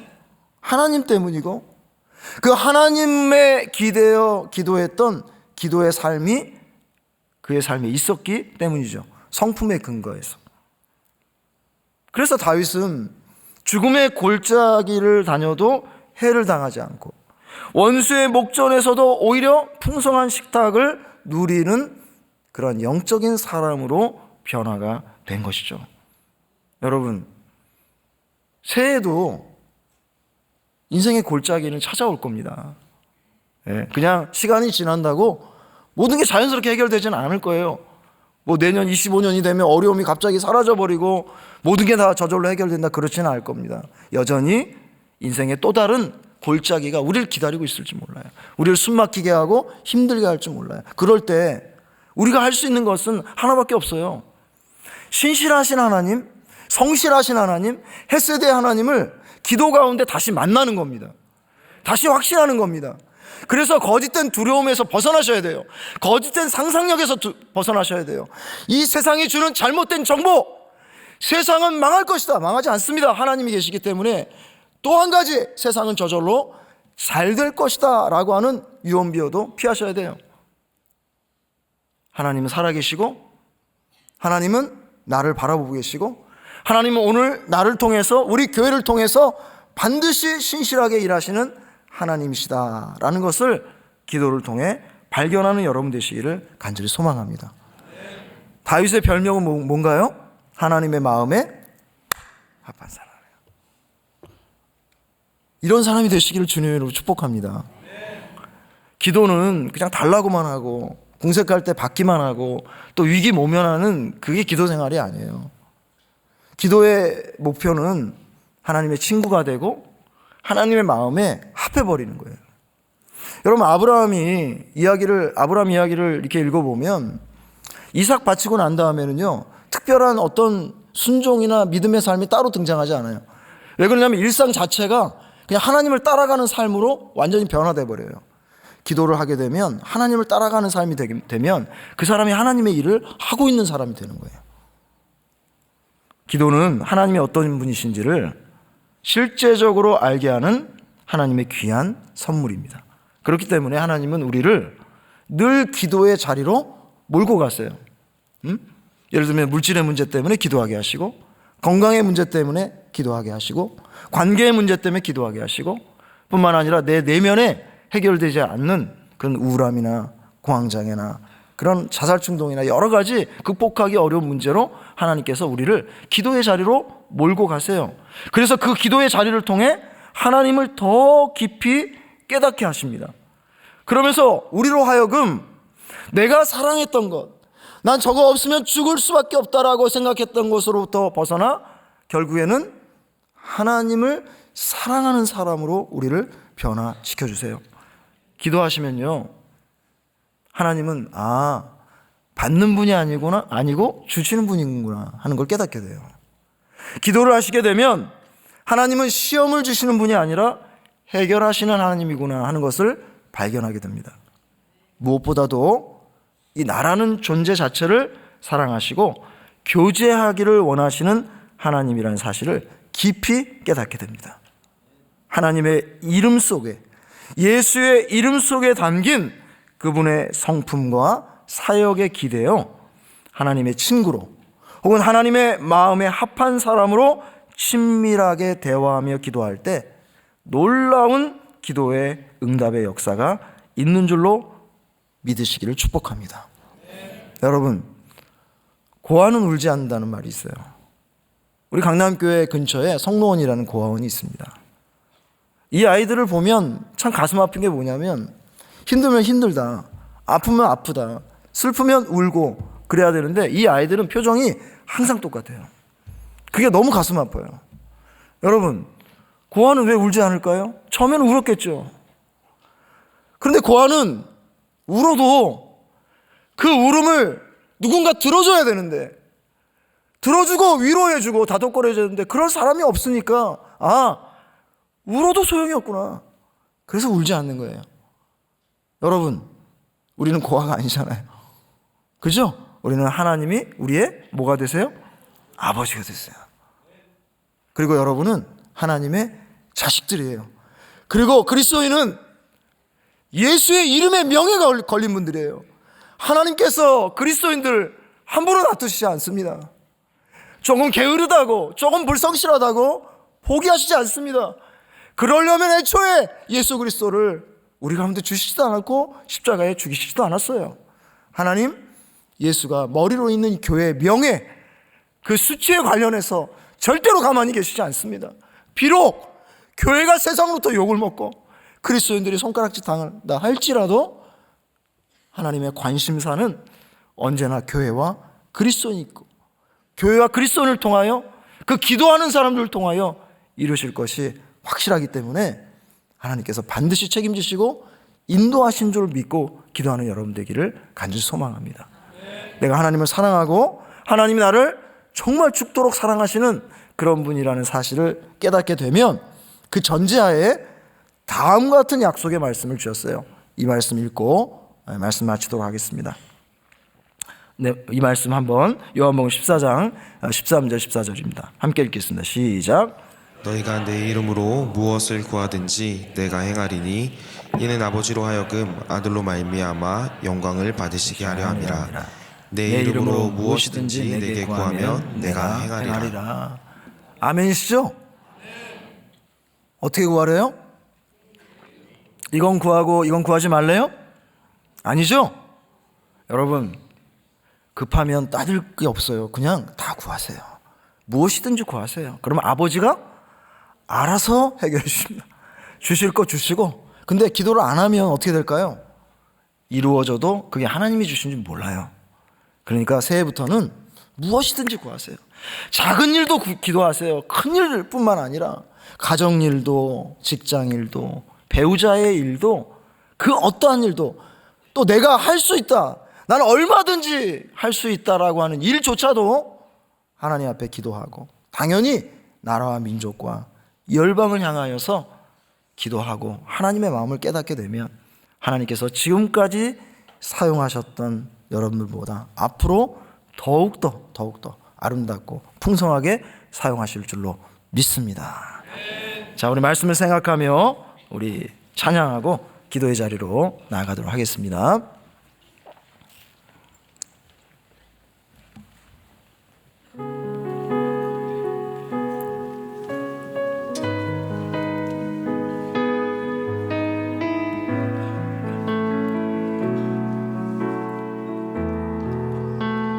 하나님 때문이고, 그 하나님에 기대어 기도했던 기도의 삶이 그의 삶에 있었기 때문이죠. 성품의 근거에서. 그래서 다윗은 죽음의 골짜기를 다녀도 해를 당하지 않고 원수의 목전에서도 오히려 풍성한 식탁을 누리는 그런 영적인 사람으로 변화가 된 것이죠. 여러분, 새해에도 인생의 골짜기는 찾아올 겁니다. 그냥 시간이 지난다고 모든 게 자연스럽게 해결되지는 않을 거예요. 뭐 내년 25년이 되면 어려움이 갑자기 사라져버리고 모든 게 다 저절로 해결된다, 그렇지는 않을 겁니다. 여전히 인생의 또 다른 골짜기가 우리를 기다리고 있을지 몰라요. 우리를 숨막히게 하고 힘들게 할지 몰라요. 그럴 때 우리가 할 수 있는 것은 하나밖에 없어요. 신실하신 하나님, 성실하신 하나님, 헤세드의 하나님을 기도 가운데 다시 만나는 겁니다. 다시 확신하는 겁니다. 그래서 거짓된 두려움에서 벗어나셔야 돼요. 거짓된 상상력에서 벗어나셔야 돼요. 이 세상이 주는 잘못된 정보, 세상은 망할 것이다, 망하지 않습니다. 하나님이 계시기 때문에. 또 한 가지, 세상은 저절로 잘 될 것이다 라고 하는 유언비어도 피하셔야 돼요. 하나님은 살아계시고, 하나님은 나를 바라보고 계시고, 하나님은 오늘 나를 통해서, 우리 교회를 통해서 반드시 신실하게 일하시는 하나님이시다 라는 것을 기도를 통해 발견하는 여러분 되시기를 간절히 소망합니다. 다윗의 별명은 뭔가요? 하나님의 마음에 합한 사람. 이런 사람이 되시기를 주님으로 축복합니다. 기도는 그냥 달라고만 하고 궁색할 때 받기만 하고 또 위기 모면하는, 그게 기도 생활이 아니에요. 기도의 목표는 하나님의 친구가 되고 하나님의 마음에 합해버리는 거예요. 여러분, 아브라함 이야기를 이렇게 읽어보면 이삭 바치고 난 다음에는요, 특별한 어떤 순종이나 믿음의 삶이 따로 등장하지 않아요. 왜 그러냐면 일상 자체가 그냥 하나님을 따라가는 삶으로 완전히 변화돼 버려요. 기도를 하게 되면, 하나님을 따라가는 삶이 되면 그 사람이 하나님의 일을 하고 있는 사람이 되는 거예요. 기도는 하나님이 어떤 분이신지를 실제적으로 알게 하는 하나님의 귀한 선물입니다. 그렇기 때문에 하나님은 우리를 늘 기도의 자리로 몰고 갔어요. 예를 들면 물질의 문제 때문에 기도하게 하시고, 건강의 문제 때문에 기도하게 하시고, 관계의 문제 때문에 기도하게 하시고, 뿐만 아니라 내 내면에 해결되지 않는 그런 우울함이나 공황장애나 그런 자살 충동이나 여러 가지 극복하기 어려운 문제로 하나님께서 우리를 기도의 자리로 몰고 가세요. 그래서 그 기도의 자리를 통해 하나님을 더 깊이 깨닫게 하십니다. 그러면서 우리로 하여금 내가 사랑했던 것, 난 저거 없으면 죽을 수밖에 없다라고 생각했던 것으로부터 벗어나 결국에는 하나님을 사랑하는 사람으로 우리를 변화시켜 주세요. 기도하시면요, 하나님은 받는 분이 아니고 주시는 분이구나 하는 걸 깨닫게 돼요. 기도를 하시게 되면 하나님은 시험을 주시는 분이 아니라 해결하시는 하나님이구나 하는 것을 발견하게 됩니다. 무엇보다도 이 나라는 존재 자체를 사랑하시고 교제하기를 원하시는 하나님이라는 사실을 깊이 깨닫게 됩니다. 하나님의 이름 속에, 예수의 이름 속에 담긴 그분의 성품과 사역에 기대어 하나님의 친구로 혹은 하나님의 마음에 합한 사람으로 친밀하게 대화하며 기도할 때 놀라운 기도의 응답의 역사가 있는 줄로 믿으시기를 축복합니다. 여러분, 고아는 울지 않는다는 말이 있어요. 우리 강남교회 근처에 성로원이라는 고아원이 있습니다. 이 아이들을 보면 참 가슴 아픈 게 뭐냐면, 힘들면 힘들다, 아프면 아프다, 슬프면 울고 그래야 되는데 이 아이들은 표정이 항상 똑같아요. 그게 너무 가슴 아파요. 여러분, 고아는 왜 울지 않을까요? 처음에는 울었겠죠. 그런데 고아는 울어도 그 울음을 누군가 들어줘야 되는데, 들어주고 위로해주고 다독거려줘야 되는데 그럴 사람이 없으니까 울어도 소용이 없구나. 그래서 울지 않는 거예요. 여러분, 우리는 고아가 아니잖아요. 그죠? 우리는 하나님이 우리의 뭐가 되세요? 아버지가 되세요. 그리고 여러분은 하나님의 자식들이에요. 그리고 그리스도인은 예수의 이름에 명예가 걸린 분들이에요. 하나님께서 그리스도인들 함부로 놔두시지 않습니다. 조금 게으르다고, 조금 불성실하다고 포기하시지 않습니다. 그러려면 애초에 예수 그리스도를 우리 가운데 주시지도 않았고 십자가에 죽이시지도 않았어요. 하나님, 예수가 머리로 있는 교회의 명예, 그 수치에 관련해서 절대로 가만히 계시지 않습니다. 비록 교회가 세상으로부터 욕을 먹고 그리스도인들이 손가락질 당한다 할지라도 하나님의 관심사는 언제나 교회와 그리스도인이 있고, 교회와 그리스도인을 통하여, 그 기도하는 사람들을 통하여 이루실 것이 확실하기 때문에 하나님께서 반드시 책임지시고 인도하신 줄 믿고 기도하는 여러분 되기를 간절히 소망합니다. 내가 하나님을 사랑하고 하나님이 나를 정말 죽도록 사랑하시는 그런 분이라는 사실을 깨닫게 되면 그 전제하에 다음과 같은 약속의 말씀을 주셨어요. 이 말씀 읽고 말씀 마치도록 하겠습니다. 네, 이 말씀 한번 요한복음 14장 13절 14절입니다. 함께 읽겠습니다. 시작. 너희가 내 이름으로 무엇을 구하든지 내가 행하리니 이는 아버지로 하여금 아들로 말미암아 영광을 받으시게 하려 함이라. 내 이름으로 무엇이든지 내게 구하면 내가 행하리라. 아멘이시죠? 어떻게 구하래요? 이건 구하고 이건 구하지 말래요? 아니죠? 여러분, 급하면 따질 게 없어요. 그냥 다 구하세요. 무엇이든지 구하세요. 그러면 아버지가 알아서 해결해 주십니다. 주실 거 주시고. 근데 기도를 안 하면 어떻게 될까요? 이루어져도 그게 하나님이 주신 줄 몰라요. 그러니까 새해부터는 무엇이든지 구하세요. 작은 일도 기도하세요. 큰 일뿐만 아니라 가정 일도, 직장 일도, 배우자의 일도, 그 어떠한 일도, 또 내가 할 수 있다, 나는 얼마든지 할 수 있다라고 하는 일조차도 하나님 앞에 기도하고, 당연히 나라와 민족과 열방을 향하여서 기도하고 하나님의 마음을 깨닫게 되면 하나님께서 지금까지 사용하셨던 여러분들보다 앞으로 더욱더 아름답고 풍성하게 사용하실 줄로 믿습니다. 자, 우리 말씀을 생각하며 우리 찬양하고 기도의 자리로 나아가도록 하겠습니다.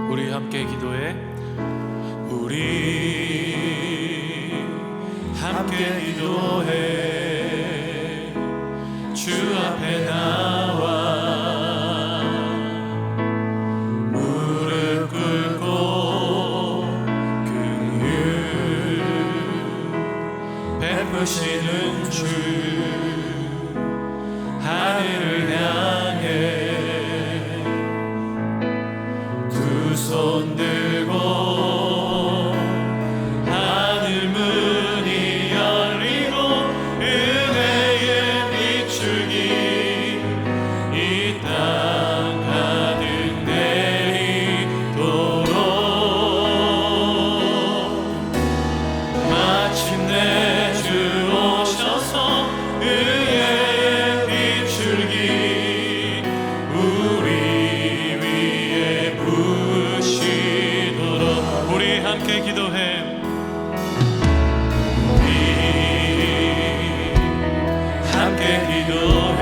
우리 함께 기도해. 우리 함께 기도해. 주 앞에 나와 주 하늘을 향해 두 손 들고 하늘 문이 열리고 은혜의 비출기 이 땅 가득 내리도록 마침내 주 오셔서 의의 비출기 우리 위에 부으시도록 우리 함께 기도해. 우리 함께 기도해.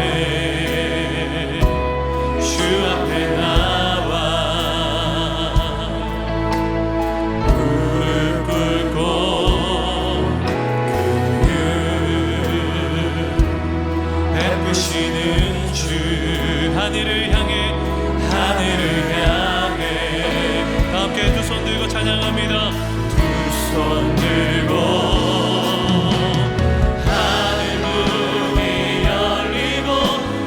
주 앞에 나와 무릎 꿇고 베푸시는 주 하늘을 향해 함께 두 손 들고 찬양합니다. 두 손 들고 하늘 문이 열리고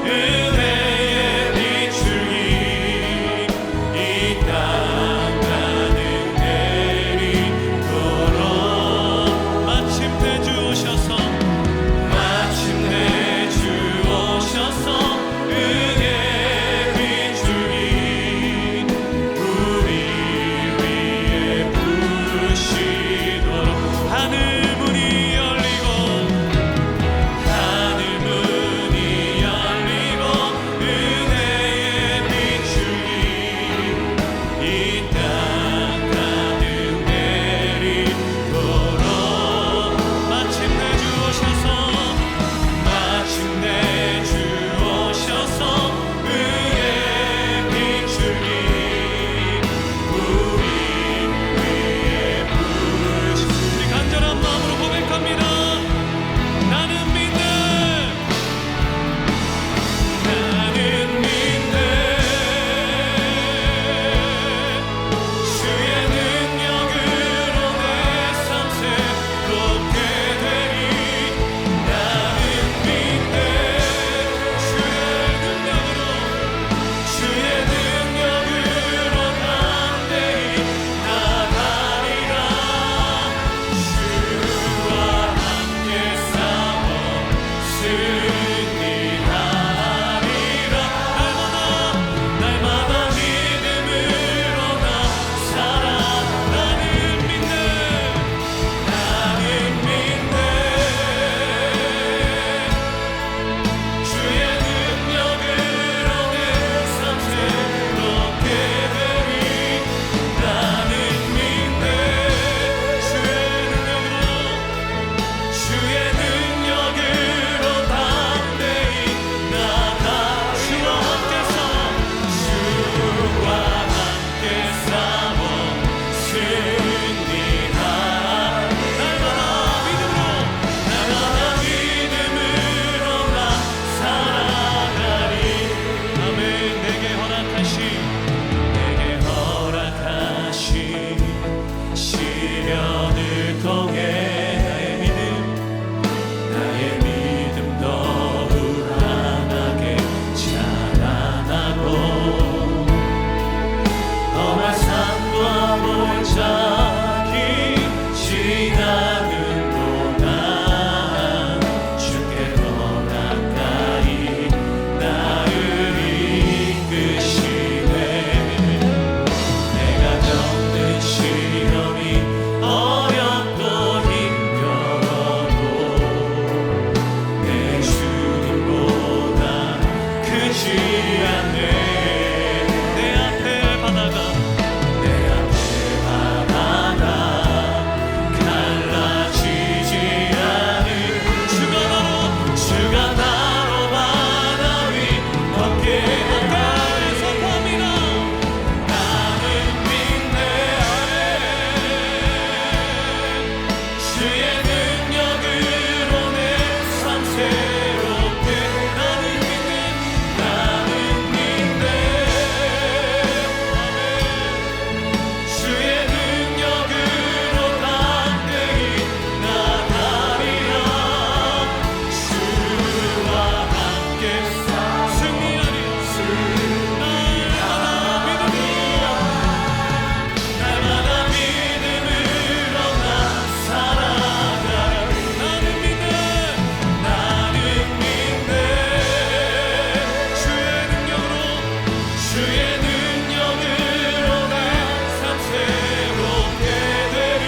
은혜의 비출기 이 땅 가득 내리도록 마침내 주 오셔서 은혜의 비출기 우리 위에 부으시도록 하늘 문이 열리고 은혜의 비출기 이 땅 가득 내리도록 마침내 주 오셔서 의의 비출기 우리 위에 부으시 우리 간절한 마음으로 고백합니다. 나는 믿네 주의 능력으로 내 삶 새롭게 되리. 나는 믿네 주의 능력으로 담대히 나가리라. 주와 함께 싸워 승리하리라. 날마다 믿음으로 나 살아. 나는 믿네 주의 능력으로 내 삶 새롭게 되리. 나는 믿네 주의 능력으로 담대히 나가. 주와 함께 싸워 승리하. 날마다 믿음으로 나 살아가리. 아멘. 내게 허락하신 시련을 통해 나의 믿음 더욱 강하게 자라나고 험한 산과 골짜기 지나는 동안 주께 더 가까이 나를 이끄시네. 내가 겪는 시련이 어렵고 힘겨워도 내 주님보다 크지 않네. 주의 능력으로 내 삶 새롭게 되리.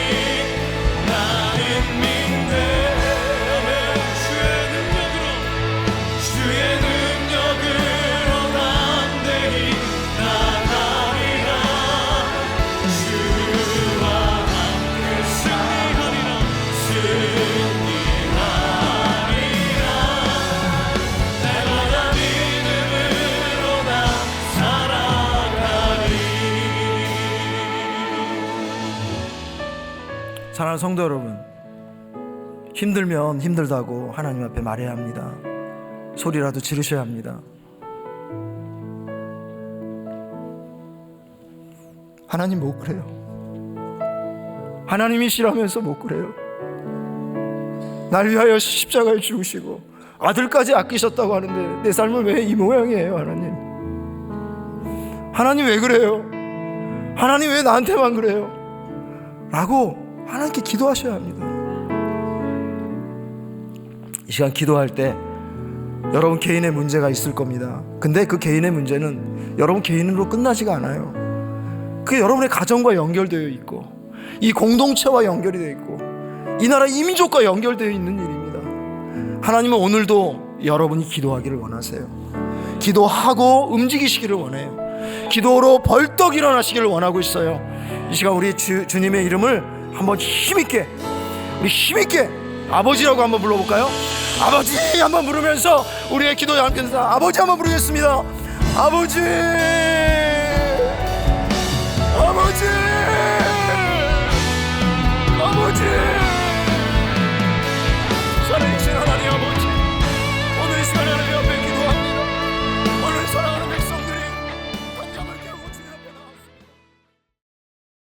나는 믿네. 주의 능력으로 담대히 나가리라. 주와 함께 승리하리라. 날마다 믿음으로 나 살아가리. 사랑하는 성도 여러분, 힘들면 힘들다고 하나님 앞에 말해야 합니다. 소리라도 지르셔야 합니다. 하나님 못 그래요. 하나님이 싫어하면서 못 그래요. 날 위하여 십자가에 죽으시고 아들까지 아끼셨다고 하는데 내 삶은 왜 이 모양이에요? 하나님, 하나님 왜 그래요? 하나님 왜 나한테만 그래요? 라고 하나님께 기도하셔야 합니다. 이 시간 기도할 때 여러분 개인의 문제가 있을 겁니다. 근데 그 개인의 문제는 여러분 개인으로 끝나지가 않아요. 그 여러분의 가정과 연결되어 있고 이 공동체와 연결이 되어 있고 이 나라 이민족과 연결되어 있는 일입니다. 하나님은 오늘도 여러분이 기도하기를 원하세요. 기도하고 움직이시기를 원해요. 기도로 벌떡 일어나시기를 원하고 있어요. 이 시간 우리 주님의 이름을 한번 힘있게, 우리 힘있게 아버지라고 한번 불러볼까요? 아버지 한번 부르면서 우리의 기도에 함께 해서 아버지 한번 부르겠습니다. 아버지.